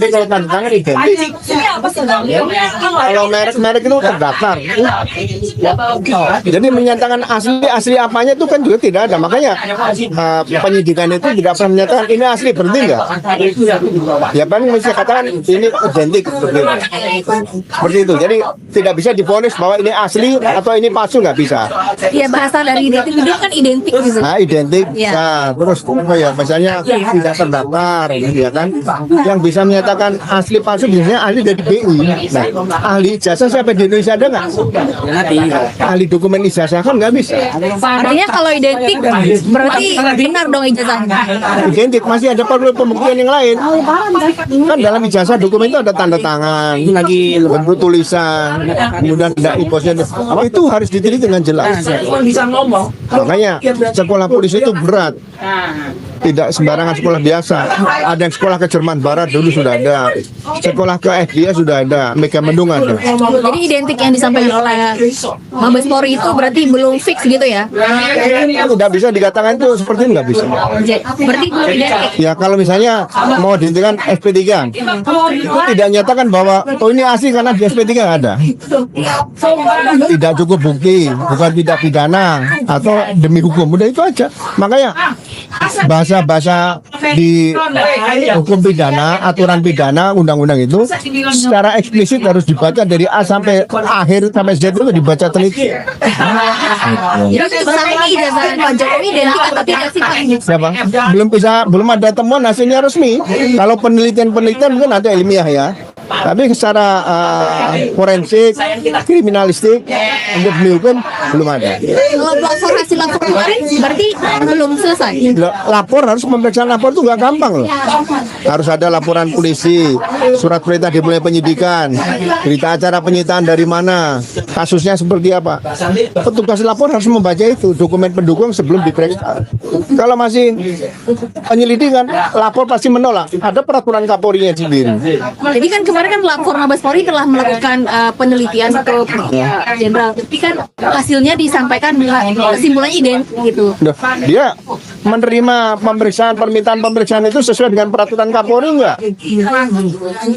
Tapi kalau tanda tangan identik. Kalau merek-merek itu terdaftar. Jadi menyatakan asli apanya itu kan juga tidak ada. Makanya penyidikan itu tidak pernah menyatakan ini asli, berhenti enggak? Ya paling mesti katakan ini identik seperti itu. Jadi tidak bisa divonis bahwa ini asli atau ini palsu, nggak bisa. Iya, bahasa dari identik itu kan identik gitu. Nah, identik. Ya. Nah, terus ya misalnya tidak terdaftar, ya kan? Yang bisa menyatakan asli palsu biasanya ahli dari BI. Nah, ahli ijazah siapa di Indonesia ada nggak? Ahli dokumen ijazah kan nggak bisa. Artinya kalau identik berarti benar dong ijazahnya. Identik, masih ada perlu pembuktian yang lain. Kan dalam ijazah dokumen itu ada tanda tangan, bentuk tulisan, kemudian tidak imposnya. Itu harus diteliti dengan jelas. Makanya sekolah polisi itu berat. Tidak sembarangan sekolah biasa. Ada yang sekolah ke Jerman Barat dulu sudah ada. Sekolah ke FDIA sudah ada. Megamendung ada. Jadi identik yang disampaikan oleh Mabes Polri itu berarti belum fix gitu ya? Tidak bisa dikatakan itu seperti itu, nggak bisa. Berarti belum identik. Ya kalau misalnya mau dihentikan SP3, itu tidak nyatakan bahwa oh ini asli karena di SP3 ada. Tidak cukup bukti, bukan tidak pidana atau demi hukum. Udah itu aja. Makanya bahasa di hukum pidana, aturan pidana, undang-undang itu secara eksplisit harus dibaca dari A sampai akhir sampai Z itu dibaca teliti. Jadi sampai ini ijazah Pak Jokowi identik atau tidak sih Pak? Siapa? Belum ada temuan hasilnya resmi. Kalau penelitian mungkin ada ilmiah ya. Tapi secara forensik, kriminalistik, untuk hukum belum ada. Kalau pelapor hasil lapor kemarin berarti belum selesai. Lapor harus pemeriksaan lapor itu nggak gampang loh. Harus ada laporan polisi, surat perintah dimulai penyidikan, berita acara penyitaan dari mana, kasusnya seperti apa. Petugas lapor harus membaca itu dokumen pendukung sebelum diperiksa. Kalau masih penyelidikan, lapor pasti menolak. Ada peraturan Kapolri-nya sendiri. Jadi kan kemarin kan pelapor Mabes Polri telah melakukan penelitian ke Jenderal, tapi kan hasilnya disampaikan kesimpulannya identik gitu. Dia menerima permintaan pemeriksaan itu sesuai dengan peraturan Kapolri enggak?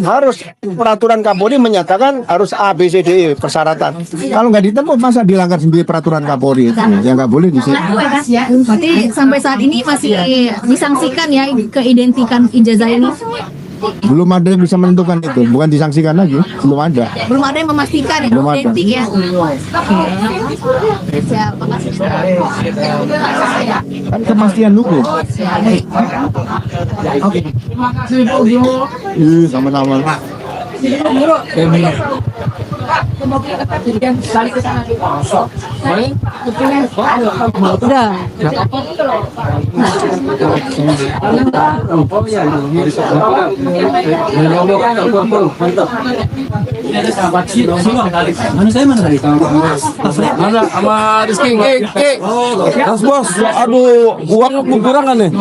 Harus peraturan Kapolri menyatakan harus A, B, C, D, E persyaratan. Kalau nggak ditempuh masa dilanggar sendiri peraturan Kapolri itu? Ya nggak boleh di sini. Berarti sampai saat ini masih disangsikan ya keidentikan ijazah ini? Belum ada yang bisa menentukan itu, bukan disangsikan lagi, belum ada. Belum ada yang memastikan ya, Belum ada. identik ya. Siap, makasih. Kan kepastian hukum. Sama-sama. Udah. Mana sama Rizky? Mas bos, aduh, uang kurang kan nih?